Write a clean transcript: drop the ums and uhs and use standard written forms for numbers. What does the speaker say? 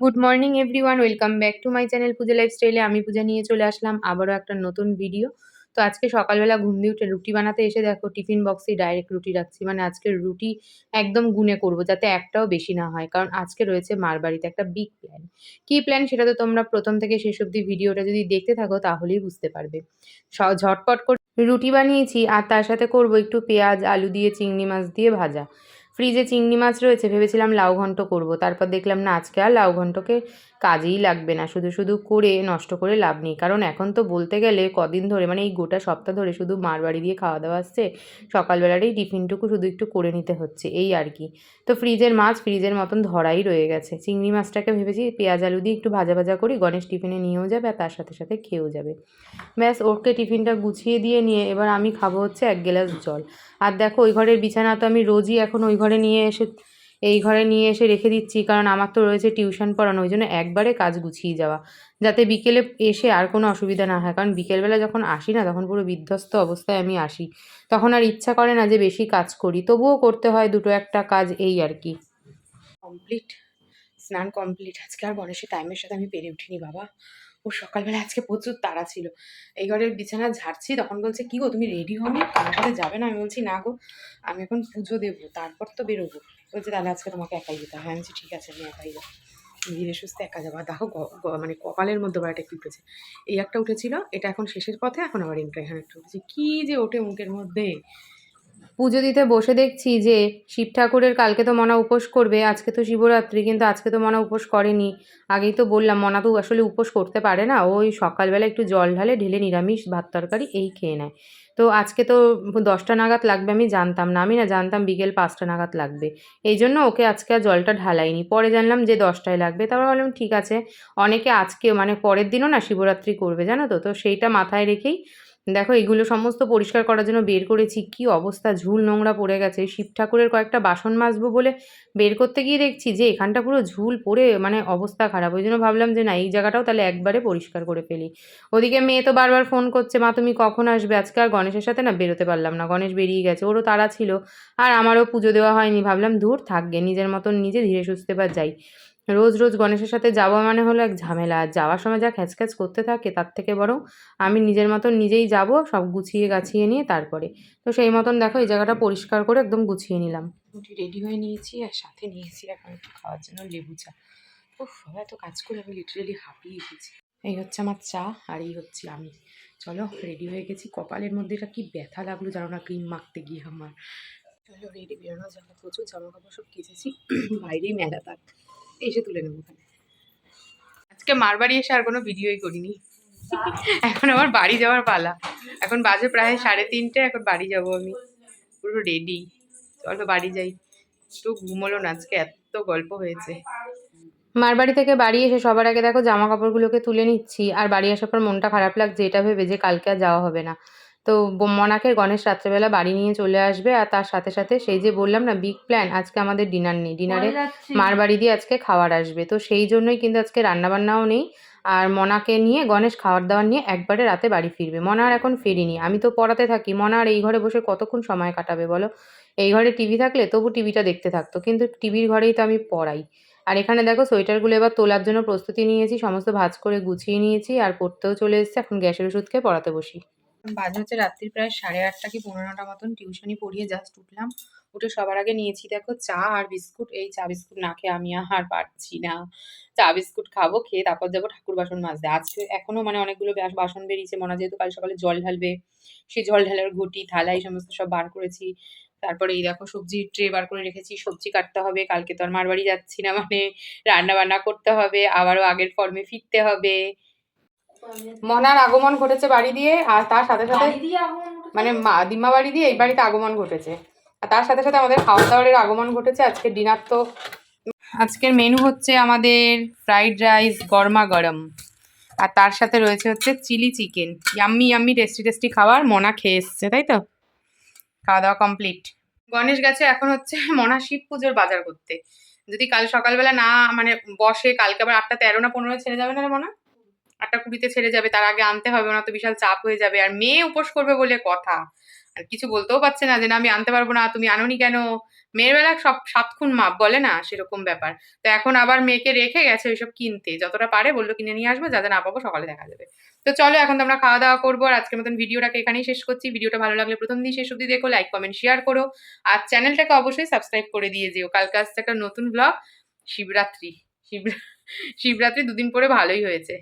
Good morning everyone, welcome back to my channel Puja লাইফস্টাইলে। আমি পূজা নিয়ে চলে আসলাম আবারও একটা নতুন ভিডিও। তো আজকে সকালবেলা ঘুম দিয়ে উঠে রুটি বানাতে এসে দেখো টিফিন বক্সে ডাইরেক্ট রুটি রাখছি। মানে আজকের রুটি একদম গুনে করবো যাতে একটাও বেশি না হয়, কারণ আজকে রয়েছে মার বাড়িতে একটা বিগ প্ল্যান। কি প্ল্যান সেটা তো তোমরা প্রথম থেকে শেষ অবধি ভিডিওটা যদি দেখতে থাকো তাহলেই বুঝতে পারবে। ঝটপট করে রুটি বানিয়েছি আর তার সাথে করব একটু পেঁয়াজ আলু দিয়ে চিংড়ি মাছ দিয়ে ভাজা। ফ্রিজে চিংড়ি মাছ রয়েছে, ভেবেছিলাম লাউ ঘন্ট করব, তারপর দেখলাম না, আজকে আর লাউ ঘন্টকে কাজেই লাগবে না, শুধু শুধু করে নষ্ট করে লাভ নেই। কারণ এখন তো বলতে গেলে কদিন ধরে মানে এই গোটা সপ্তাহ ধরে শুধু মার বাড়ি দিয়ে খাওয়া দাওয়া আসছে, সকালবেলার এই টিফিনটুকু শুধু একটু করে নিতে হচ্ছে এই আর কি। তো ফ্রিজের মাছ ফ্রিজের মতন ধরাই রয়ে গেছে। চিংড়ি মাছটাকে ভেবেছি পেঁয়াজ আলু দিয়ে একটু ভাজা ভাজা করি, গণেশ টিফিনে নিয়েও যাবে আর তার সাথে সাথে খেয়েও যাবে। ব্যাস, ওকে টিফিনটা গুছিয়ে দিয়ে নিয়ে এবার আমি খাবো হচ্ছে 1 গ্লাস জল। আর দেখো ওই ঘরের বিছানা তো আমি রোজই এখন ওই ঘরে নিয়ে এসে এই ঘরে নিয়ে এসে রেখে দিচ্ছি, কারণ আমার তো রয়েছে টিউশন পড়ানো, ওই জন্য একবারে কাজ গুছিয়ে যাওয়া, যাতে বিকেলে এসে আর কোনো অসুবিধা না হয়। কারণ বিকেলবেলা যখন আসি না, তখন পুরো বিধ্বস্ত অবস্থায় আমি আসি, তখন আর ইচ্ছা করে না যে বেশি কাজ করি, তবুও করতে হয় দুটো একটা কাজ এই আর কি। কমপ্লিট, স্নান কমপ্লিট। আজকে আর গণেশের টাইমের সাথে আমি পেরে উঠিনি বাবা। ও সকালবেলা আজকে প্রচুর তাড়া ছিল। এই ঘরের বিছানা ঝাড়ছি, তখন বলছে কি গো তুমি রেডি হওনি, আমার সাথে যাবে না? আমি বলছি না গো, আমি এখন পুজো দেবো তারপর তো বেরোবো। বলছে তাহলে আজকে তোমাকে একাই যেতে হবে। আমি বলছি ঠিক আছে, আমি একাই যাবো, ধীরে সুস্থে একা যাবো। আর দেখো মানে কপালের মধ্যে বারোটা একটু উঠেছে, এই একটা উঠেছিল, এটা এখন শেষের পথে, এখন আবার এখানে একটু উঠেছে, কি যে ওঠে মুখের মধ্যে। পুজো দিতে বসে দেখছি যে শিব ঠাকুরের কালকে তো মনা উপোস করবে, আজকে তো শিবরাত্রি, কিন্তু আজকে তো মনা উপোস করেনি। আগেই তো বললাম মনা তো আসলে উপোস করতে পারে না, ওই সকালবেলা একটু জল ঢেলে নিরামিষ ভাত তরকারি এই খেয়ে নেয়। তো আজকে তো 10টা নাগাদ লাগবে, আমি জানতাম না, আমি না জানতাম বিকেল 5টা নাগাদ লাগবে, এই জন্য ওকে আজকে আর জলটা ঢালাইনি। পরে জানলাম যে 10টায় লাগবে, তারপর বললাম ঠিক আছে। অনেকে আজকে মানে পরের দিনও না শিবরাত্রি করবে জানো তো, তো সেইটা মাথায় রেখেই দেখো এগুলো সমস্ত পরিষ্কার করার জন্য বের করেছি। কি অবস্থা, ঝুল নোংরা পড়ে গেছে। শিব ঠাকুরের কয়েকটা বাসন মাজবো বলে বের করতে গিয়ে দেখছি যে এখানটা পুরো ঝুল পড়ে মানে অবস্থা খারাপ। ওই জন্য ভাবলাম যে না, এই জায়গাটাও তাহলে একবারে পরিষ্কার করে ফেলি। ওদিকে মেয়ে তো বারবার ফোন করছে, মা তুমি কখন আসবে? আজকে আর গণেশের সাথে না বেরোতে পারলাম না, গণেশ বেরিয়ে গেছে, ওরও তাড়া ছিল আর আমারও পুজো দেওয়া হয়নি। ভাবলাম ধুর থাকবে, নিজের মতন নিজে ধীরে সুস্থে বা যাই। রোজ রোজ গণেশের সাথে যাওয়া মানে হলো এক ঝামেলা, আর যাওয়ার সময় যা খ্যাচখ্যাচ করতে থাকে তার থেকে বরং আমি নিজের মতন নিজেই যাব, সব গুছিয়ে গাছিয়ে নিয়ে তারপরে। তো সেই মতন দেখো এই জায়গাটা পরিষ্কার করে একদম গুছিয়ে নিলাম। মোটামুটি রেডি হয়ে নিয়েছি আর সাথে নিয়েছি এখন একটু খাওয়ার জন্য লেবু চা। উফ বাবা, এত কাজ করে আমি লিটারেলি হাঁপিয়ে গেছি। এই হচ্ছে আমার চা আর এই হচ্ছে আমি। চলো রেডি হয়ে গেছি। কপালের মধ্যে এটা কি ব্যথা লাগলো জানো না, ক্রিম মাখতে গিয়ে আমার। চলো রেডি, বেরোনো যাবে। প্রচুর জামা কাপড় সব কেচেছি, বাইরেই মেলা থাক, এসে তুলে নেবো ওখানে। আজকে মার বাড়ি এসে আর কোনো ভিডিওই করিনি। এখন আমার বাড়ি যাওয়ার পালা। এখন বাজে প্রায় 3:30, এখন বাড়ি যাব আমি, পুরো রেডি। চলো বাড়ি যাই। একটু ঘুমোলো না, আজকে এত গল্প হয়েছে। মার বাড়ি থেকে বাড়ি এসে সবার আগে দেখো জামা কাপড়গুলোকে তুলে নিচ্ছি, আর বাড়ি আসার পর মনটা খারাপ লাগছে এটা ভেবে যে কালকে আর যাওয়া হবে না। তো মনাকে গণেশ রাত্রেবেলা বাড়ি নিয়ে চলে আসবে, আর তার সাথে সাথে সেই যে বললাম না বিগ প্ল্যান, আজকে আমাদের ডিনার নেই, ডিনারে মার বাড়ি দিয়ে আজকে খাবার আসবে। তো সেই জন্যই কিন্তু আজকে রান্নাবান্নাও নেই, আর মনাকে নিয়ে গণেশ খাবার দাবার নিয়ে একবারে রাতে বাড়ি ফিরবে। মনা আর এখন ফেরিনি, আমি তো পড়াতে থাকি, মনা আর এই ঘরে বসে কতক্ষণ সময় কাটাবে বলো? এই ঘরে টিভি থাকলে তবু টিভিটা দেখতে থাকতো, কিন্তু টিভির ঘরেই তো আমি পড়াই। আর এখানে দেখো সোয়েটারগুলো এবার তোলার জন্য প্রস্তুতি নিয়েছি, সমস্ত ভাঁজ করে গুছিয়ে নিয়েছি আর পড়তেও চলে এসেছে। এখন গ্যাসের ওষুধ খেয়ে পড়াতে বসি। বাজে হচ্ছে রাত্রির প্রায় 8:30 কি 9:15 মতন, টিউশনি পড়িয়ে জাস্ট উঠলাম। উঠে সবার আগে নিয়েছি দেখো চা আর বিস্কুট। এই চা বিস্কুট না খেয়ে আমি আর পারছি না। চা বিস্কুট খাবো, খেয়ে তারপর যাবো ঠাকুর বাসন মাজতে। আজকে এখনো মানে অনেকগুলো বাসন বেরিয়েছে, মনে যেহেতু কাল সকালে জল ঢালবে, সেই জল ঢালার ঘটি থালা এই সমস্ত সব বার করেছি। তারপরে এই দেখো সবজির ট্রে বার করে রেখেছি, সবজি কাটতে হবে, কালকে তো আর মার বাড়ি যাচ্ছি না, মানে রান্না বান্না করতে হবে, আবারও আগের ফর্মে ফিরতে হবে। মনার আগমন ঘটেছে বাড়ি দিয়ে, আর তার সাথে সাথে মানে দিম্মা বাড়ি দিয়ে এই বাড়িতে আগমন ঘটেছে, আর তার সাথে সাথে আমাদের খাওয়া দাওয়ারের আগমন ঘটেছে। আজকে ডিনার তো আজকের মেনু হচ্ছে আমাদের ফ্রাইড রাইস গরমা গরম, আর তার সাথে রয়েছে হচ্ছে chilli chicken. Yummy yummy tasty tasty খাবার। মনা খেয়ে এসছে তাই তো, খাওয়া দাওয়া কমপ্লিট। গণেশ গেছে এখন হচ্ছে মনা শিব পুজোর বাজার করতে। যদি কাল সকালবেলা না মানে বসে, কালকে আবার 8:13 না 15 ছেড়ে যাবে না রে মনা, 8:20 ছেড়ে যাবে, তার আগে আনতে হবে, ওনা তো বিশাল চাপ হয়ে যাবে। আর মেয়ে উপোস করবে বলে কথা, আর কিছু বলতেও পারছে না যে না আমি আনতে পারবো না, তুমি আনোনি কেন, মেয়ের বেলা সব ৭ খুন মাপ বলে না? সেরকম ব্যাপার। তো এখন আবার মেয়েকে রেখে গেছে ওইসব কিনতে। যতটা পারে বলল কিনে নিয়ে আসবো, যা, যা না পাবো সকালে দেখা যাবে। তো চলো এখন তো আমরা খাওয়া-দাওয়া করবো। আর আজকের মতন ভিডিওটাকে এখানেই শেষ করছি। ভিডিওটা ভালো লাগলে ১ম দিন শেষ অব্দি দেখো, লাইক, কমেন্ট, শেয়ার করো। আর চ্যানেলটাকে অবশ্যই সাবস্ক্রাইব করে দিয়ে যেও। কালকে আসছে একটা নতুন ব্লগ, শিবরাত্রি। শিব শিবরাত্রি ২ দিন পরে ভালোই হয়েছে।